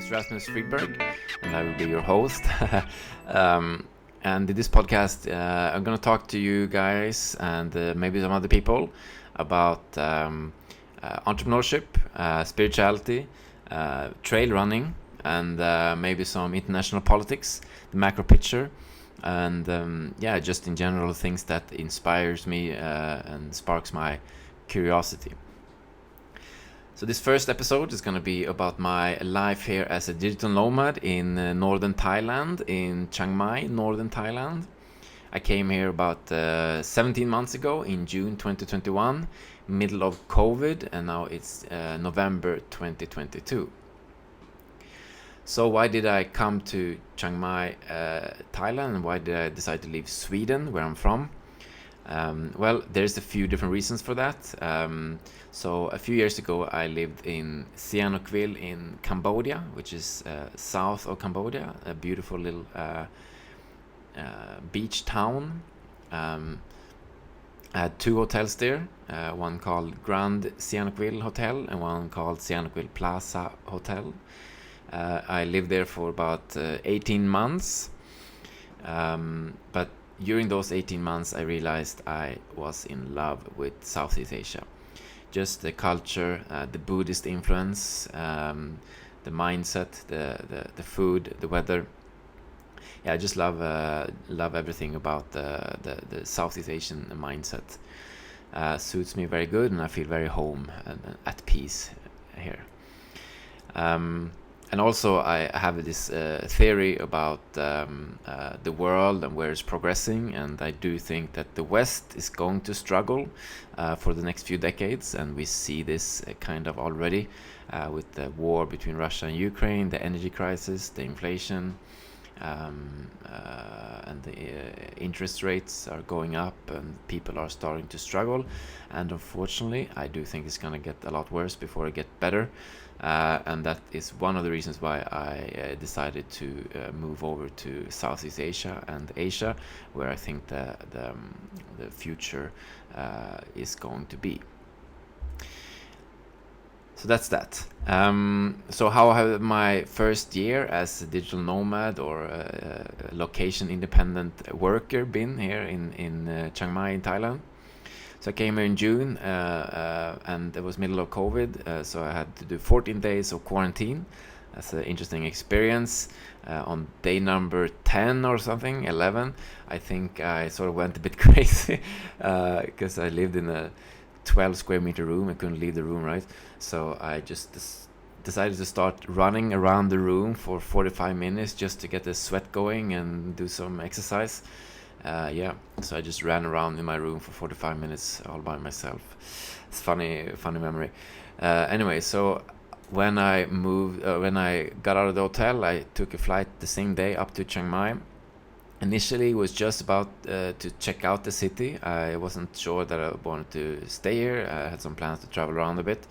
is Rasmus Friedberg, and I will be your host. And in this podcast, I'm going to talk to you guys and maybe some other people about entrepreneurship, spirituality, trail running, and maybe some international politics, the macro picture, and just in general things that inspires me and sparks my curiosity. So this first episode is going to be about my life here as a digital nomad in northern Thailand, in Chiang Mai, northern Thailand. I came here about 17 months ago in June 2021, middle of COVID, and now it's November 2022. So why did I come to Chiang Mai, Thailand, and why did I decide to leave Sweden, where I'm from? Well, there's a few different reasons for that. So a few years ago, I lived in Sihanoukville in Cambodia, which is south of Cambodia, a beautiful little beach town. I had two hotels there, one called Grand Sihanoukville Hotel and one called Sihanoukville Plaza Hotel. I lived there for about 18 months, but during those 18 months, I realized I was in love with Southeast Asia. Just the culture, the Buddhist influence, the mindset, the food, the weather. Yeah, I just love everything about the Southeast Asian mindset. Suits me very good, and I feel very home and at peace here. And also, I have this theory about the world and where it's progressing, and I do think that the West is going to struggle for the next few decades, and we see this kind of already with the war between Russia and Ukraine, the energy crisis, the inflation, and the interest rates are going up, and people are starting to struggle. And unfortunately, I do think it's going to get a lot worse before it gets better. And that is one of the reasons why I decided to move over to Southeast Asia and Asia, where I think the future is going to be. So that's that. So how have my first year as a digital nomad or a location independent worker been here in Chiang Mai in Thailand? So I came here in June, and it was middle of COVID, so I had to do 14 days of quarantine. That's an interesting experience. On day number 10 or something, 11, I think I sort of went a bit crazy because I lived in a 12 square meter room. I couldn't leave the room, right? So I just decided to start running around the room for 45 minutes just to get the sweat going and do some exercise. So I just ran around in my room for 45 minutes all by myself. It's funny memory. Anyway, so when I got out of the hotel, I took a flight the same day up to Chiang Mai. Initially, it was just about to check out the city. I wasn't sure that I wanted to stay here. I had some plans to travel around a bit.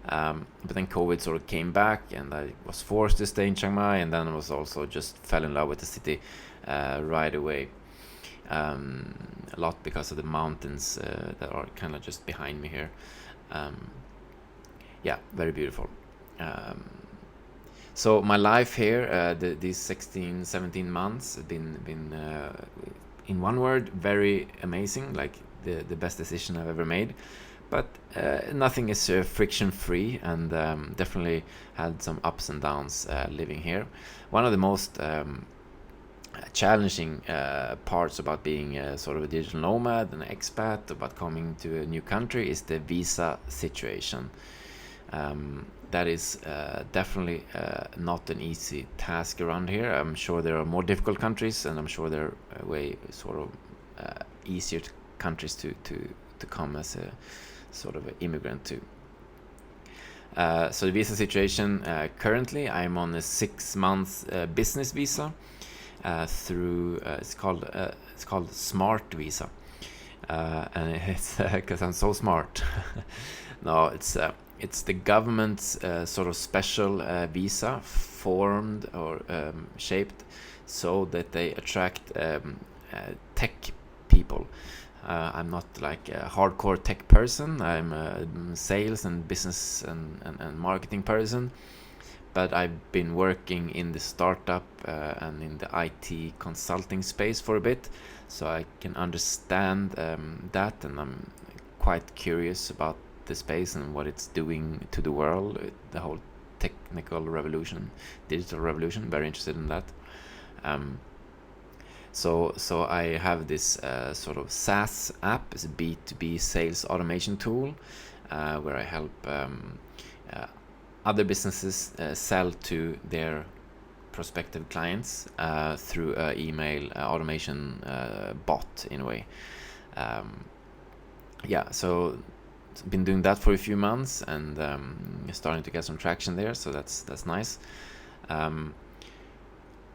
But then COVID sort of came back, and I was forced to stay in Chiang Mai, and then I was also just fell in love with the city right away. A lot because of the mountains that are kind of just behind me here. Very beautiful. So my life here, these 16, 17 months have been in one word, very amazing, like the best decision I've ever made. But nothing is friction free, and definitely had some ups and downs living here. One of the most challenging parts about being sort of a digital nomad and an expat, about coming to a new country, is the visa situation. That is definitely not an easy task around here. I'm sure there are more difficult countries, and I'm sure there are way sort of easier countries to come as a sort of an immigrant to. So the visa situation, currently I'm on a 6-month business visa through it's called Smart Visa, and it's because I'm so smart. No, it's the government's sort of special visa, formed or shaped so that they attract tech people. I'm not like a hardcore tech person. I'm a sales and business and marketing person. but I've been working in the startup and in the IT consulting space for a bit, so I can understand that, and I'm quite curious about the space and what it's doing to the world, the whole technical revolution, digital revolution. Very interested in that. So I have this sort of SaaS app. It's a B2B sales automation tool where I help other businesses sell to their prospective clients through an email automation bot in a way. So been doing that for a few months, and starting to get some traction there, so that's nice.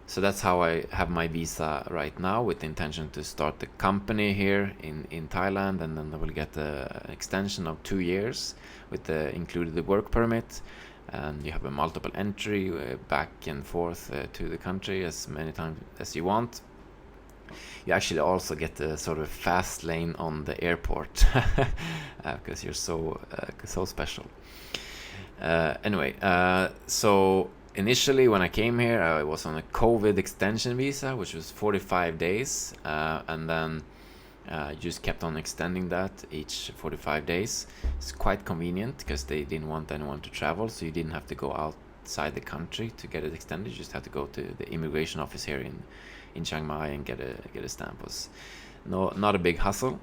So that's how I have my visa right now, with the intention to start the company here in Thailand, and then I will get an extension of 2 years with the included the work permit, and you have a multiple entry back and forth to the country as many times as you want. You actually also get a sort of fast lane on the airport because you're so special. So initially when I came here, I was on a COVID extension visa, which was 45 days, and then just kept on extending that each 45 days. It's quite convenient because they didn't want anyone to travel, so you didn't have to go outside the country to get it extended. You just had to go to the immigration office here in Chiang Mai and get a stamp. It was not a big hustle.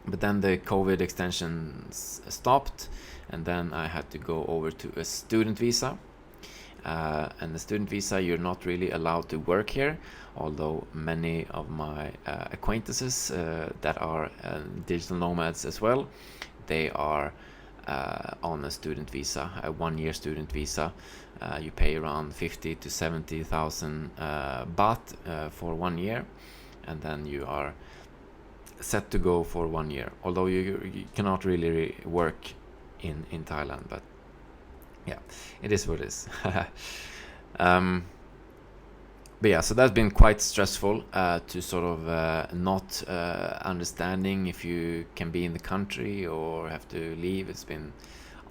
But then the COVID extensions stopped, and then I had to go over to a student visa. And the student visa, you're not really allowed to work here, although many of my acquaintances that are digital nomads as well, they are on a student visa, a 1-year student visa. You pay around 50 to 70,000 baht for 1 year, and then you are set to go for 1 year, although you cannot really work in Thailand, but yeah, it is what it is. But yeah, so that's been quite stressful to sort of not understanding if you can be in the country or have to leave. It's been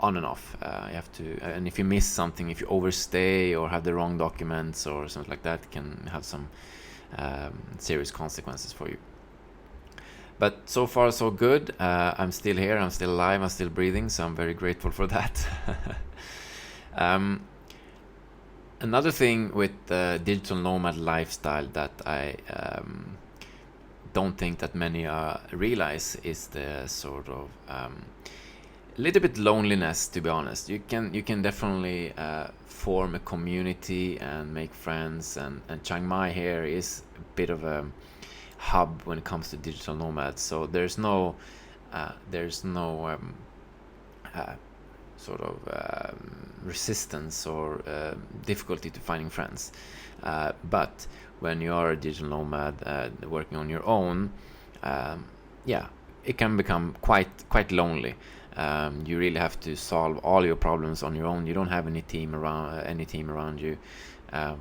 on and off. You have to, and if you miss something, if you overstay or have the wrong documents or something like that, it can have some serious consequences for you. But so far so good. I'm still here, I'm still alive, I'm still breathing, so I'm very grateful for that. Another thing with the digital nomad lifestyle that I don't think that many realize is the sort of little bit loneliness, to be honest. You can definitely form a community and make friends, and Chiang Mai here is a bit of a hub when it comes to digital nomads. So there's no sort of resistance or difficulty to finding friends. But when you are a digital nomad working on your own, it can become quite lonely. You really have to solve all your problems on your own. You don't have any team around you,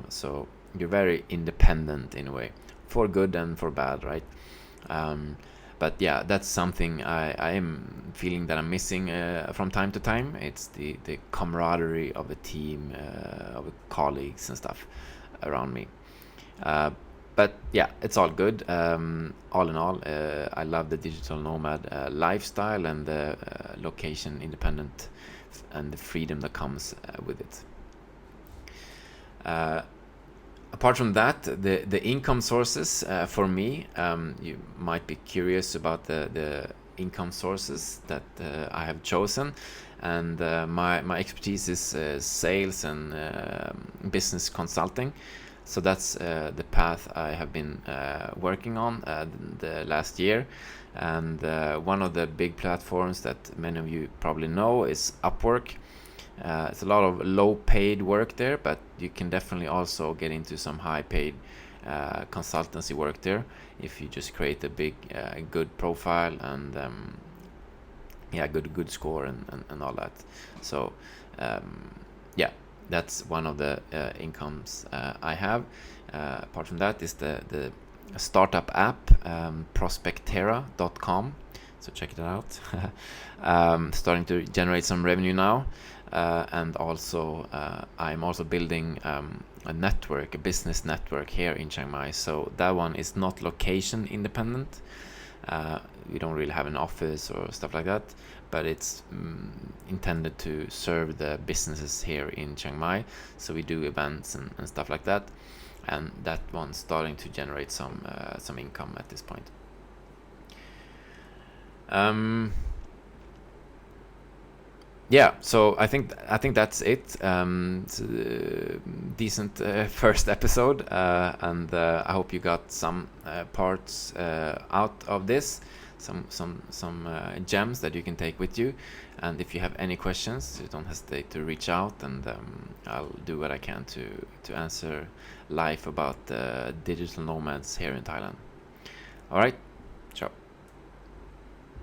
so you're very independent in a way, for good and for bad, right? But yeah, that's something I am feeling that I'm missing from time to time. It's the camaraderie of a team, of colleagues and stuff around me. But yeah, it's all good. All in all, I love the digital nomad lifestyle and the location independent and the freedom that comes with it. Apart from that, the income sources for me, you might be curious about the income sources that I have chosen, and my expertise is sales and business consulting. So that's the path I have been working on the last year. And one of the big platforms that many of you probably know is Upwork. It's a lot of low paid work there, but you can definitely also get into some high paid consultancy work there if you just create a big good profile and good score and all that. So that's one of the incomes I have. Apart from that is the startup app, prospectera.com. So check it out. Starting to generate some revenue now. and also I'm also building a network, a business network here in Chiang Mai. So that one is not location independent. We don't really have an office or stuff like that, but it's intended to serve the businesses here in Chiang Mai. So we do events and stuff like that, and that one's starting to generate some income at this point. Yeah, so I think that's it. It's a decent first episode, and I hope you got some parts out of this, some gems that you can take with you. And if you have any questions, don't hesitate to reach out, and I'll do what I can to answer live about digital nomads here in Thailand. All right,